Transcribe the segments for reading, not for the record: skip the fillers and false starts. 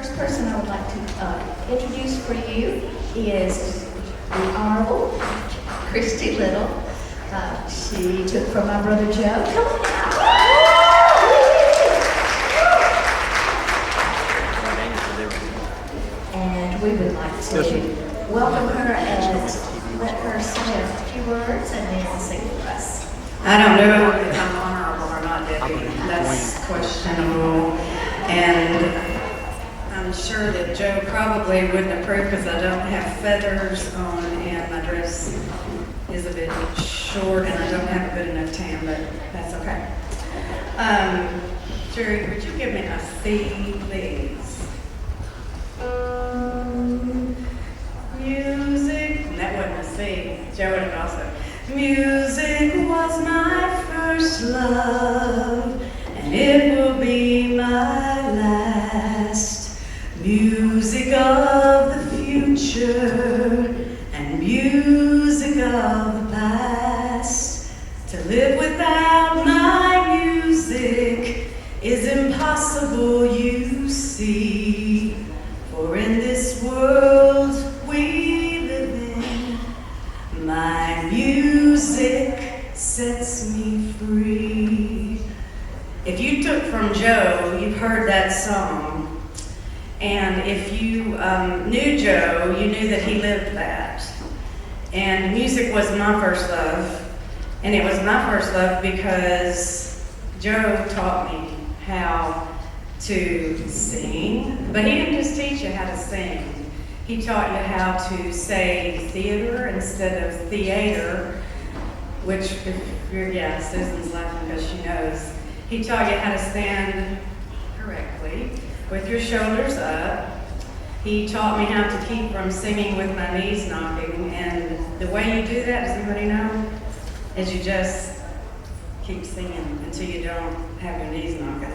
first person I would like to introduce for you is the Honorable Christy Little. She took from my brother Joe. Come on out. And we would like to welcome her and let her say a few words and then sing for us. I don't know if I'm honorable or not, Debbie. That's questionable. And I'm sure that Joe probably wouldn't approve because I don't have feathers on and my dress is a bit short and I don't have a good enough tan, but that's okay. Jerry, would you give me a C, please? Music, that wasn't a C. Joe would have also. Music was my first love, and it will be my last. Music of the future, and music of the past. To live without my music is impossible, you see. For in this world we live in, my music sets me free. If you took from Joe, you've heard that song. And if you knew Joe, you knew that he lived that. And music was my first love. And it was my first love because Joe taught me how to sing. But he didn't just teach you how to sing. He taught you how to say theater instead of theater, which, Susan's laughing because she knows. He taught you how to stand correctly with your shoulders up. He taught me how to keep from singing with my knees knocking. And the way you do that, does anybody know? Is you just keep singing until you don't have your knees knocking.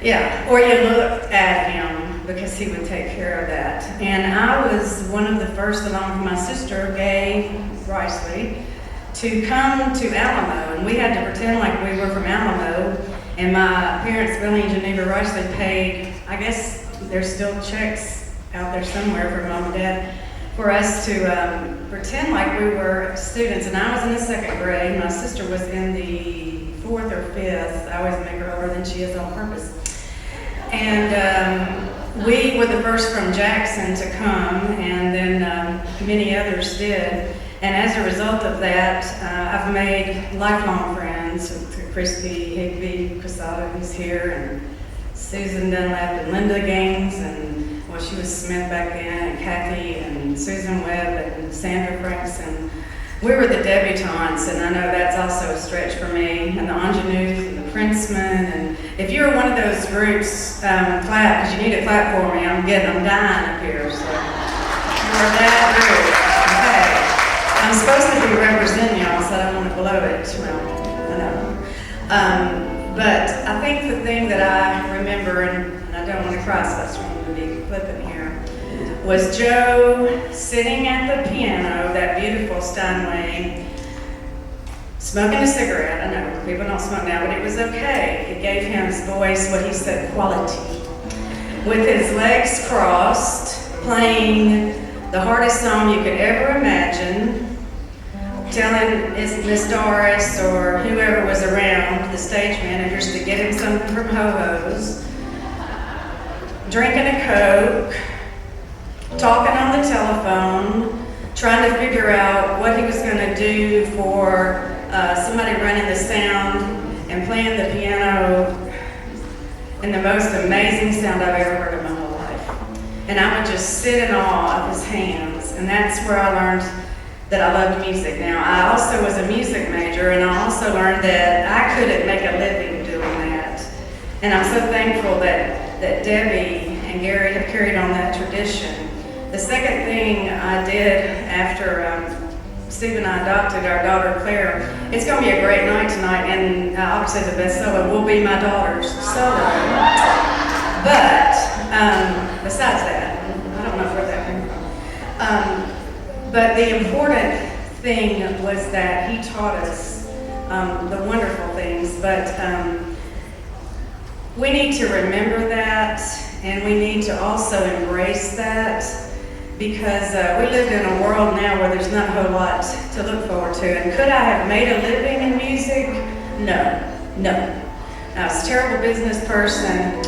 Yeah, or you look at him because he would take care of that. And I was one of the first, along with my sister, Gay Riceley, to come to Alamo. And we had to pretend like we were from Alamo. And my parents, Billy and Geneva Riceley, paid, I guess there's still checks out there somewhere for Mom and Dad, for us to pretend like we were students. And I was in the second grade. My sister was in the fourth or fifth. I always make her older than she is on purpose. And we were the first from Jackson to come, and then many others did. And as a result of that, I've made lifelong friends with Christy, Higby, Quesada, who's here, and Susan Dunlap, and Linda Gaines, and well, she was Smith back then, and Kathy, and Susan Webb, and Sandra Franks, and we were the debutantes, and I know that's also a stretch for me, and the ingenues, and the Princemen, and if you're one of those groups, clap, because you need to clap for me. I'm dying up here, so you're that group. Okay. I'm supposed to be representing y'all, so I don't want to blow it. Well, I know. But I think the thing that I remember, and I don't want to cry, so that's why I'm going to be flippant here, was Joe sitting at the piano, that beautiful Steinway, smoking a cigarette. I know people don't smoke now, but it was okay. It gave him his voice, what he said, quality. With his legs crossed, playing the hardest song you could ever imagine, telling Miss Doris or whoever was around, the stage managers, to get him something from Ho-Ho's, drinking a Coke, talking on the telephone, trying to figure out what he was going to do for somebody running the sound and playing the piano in the most amazing sound I've ever heard in my whole life. And I would just sit in awe of his hands, and that's where I learned that I loved music. Now, I also was a music major, and I also learned that I couldn't make a living doing that. And I'm so thankful that Debbie and Gary have carried on that tradition. The second thing I did after Steve and I adopted our daughter Claire, it's going to be a great night tonight, and obviously the best solo will be my daughter's solo. But besides that, I don't know where that came from. But the important thing was that he taught us the wonderful things, but we need to remember that and we need to also embrace that because we live in a world now where there's not a whole lot to look forward to. And could I have made a living in music? No. I was a terrible business person.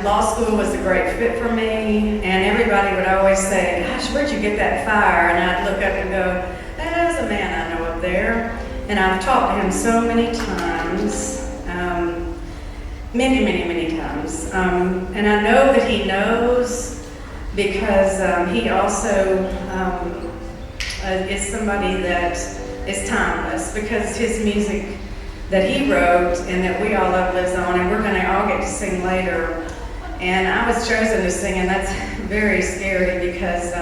Law school was a great fit for me, and everybody would always say, gosh, where'd you get that fire? And I'd look up and go, there's a man I know up there. And I've talked to him so many times, many times. And I know that he knows because he also is somebody that is timeless, because his music that he wrote and that we all love lives on, and we're going to all get to sing later. And I was chosen to sing, and that's very scary because,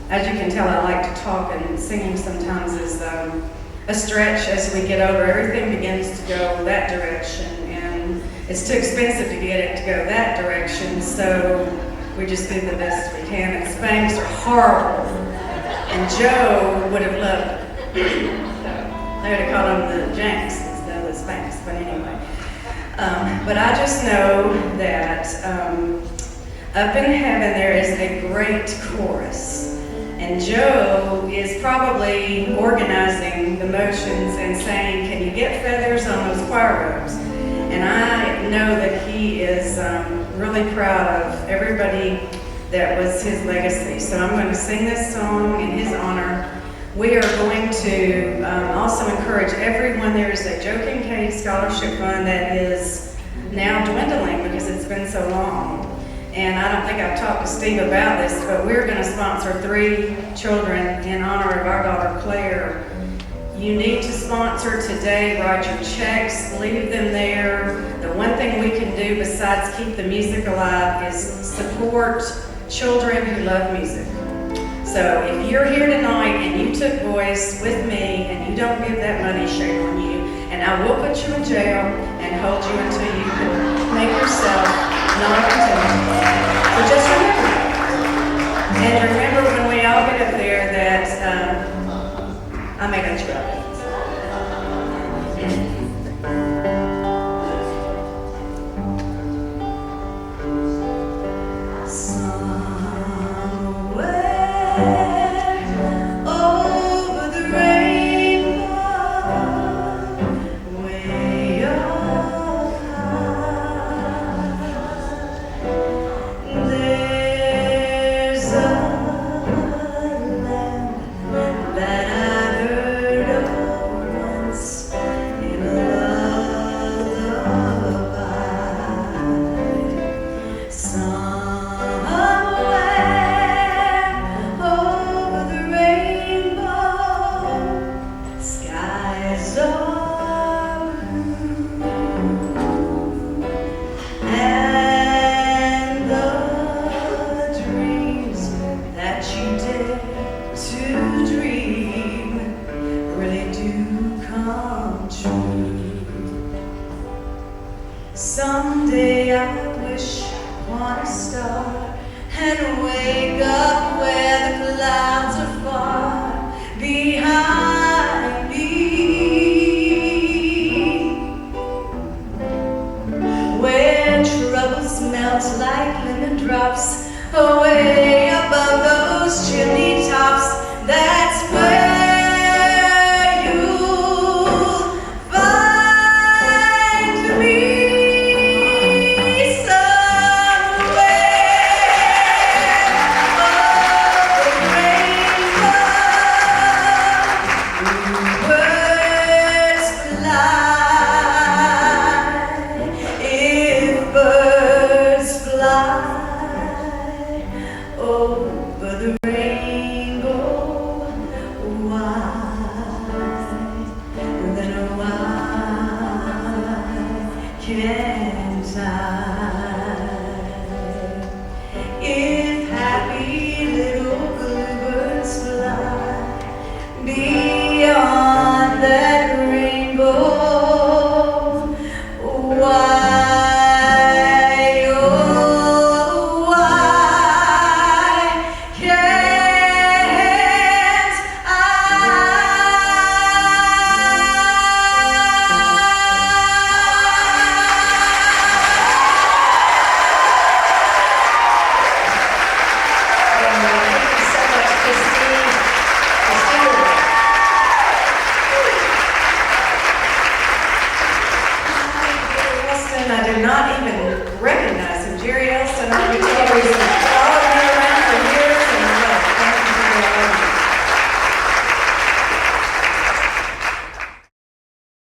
as you can tell, I like to talk, and singing sometimes is a stretch as we get older. Everything begins to go that direction, and it's too expensive to get it to go that direction, so we just do the best we can. And Spanx are horrible, and Joe would have loved it. They would have called them the Janks instead of the Spanx, but anyway. But I just know that up in heaven there is a great chorus, and Joe is probably organizing the motions and saying, can you get feathers on those choir robes? And I know that he is really proud of everybody that was his legacy. So I'm going to sing this song in his honor. We are going to also encourage everyone. There is a Joe Kincaid Scholarship Fund that is now dwindling because it's been so long. And I don't think I've talked to Steve about this, but we're going to sponsor 3 children in honor of our daughter Claire. You need to sponsor today. Write your checks, leave them there. The one thing we can do besides keep the music alive is support children who love music. So if you're here tonight and you took voice with me and you don't give that money, shame on you. And I will put you in jail and hold you until you can make yourself non-contempt. So just remember that. And remember when we all get up there that I made a joke. Someday I wish upon a star and wake up where the clouds are far behind me, where troubles melt like lemon drops away above those chimney tops. That's where oh, I did not even recognize him. Jerry Elston on guitar.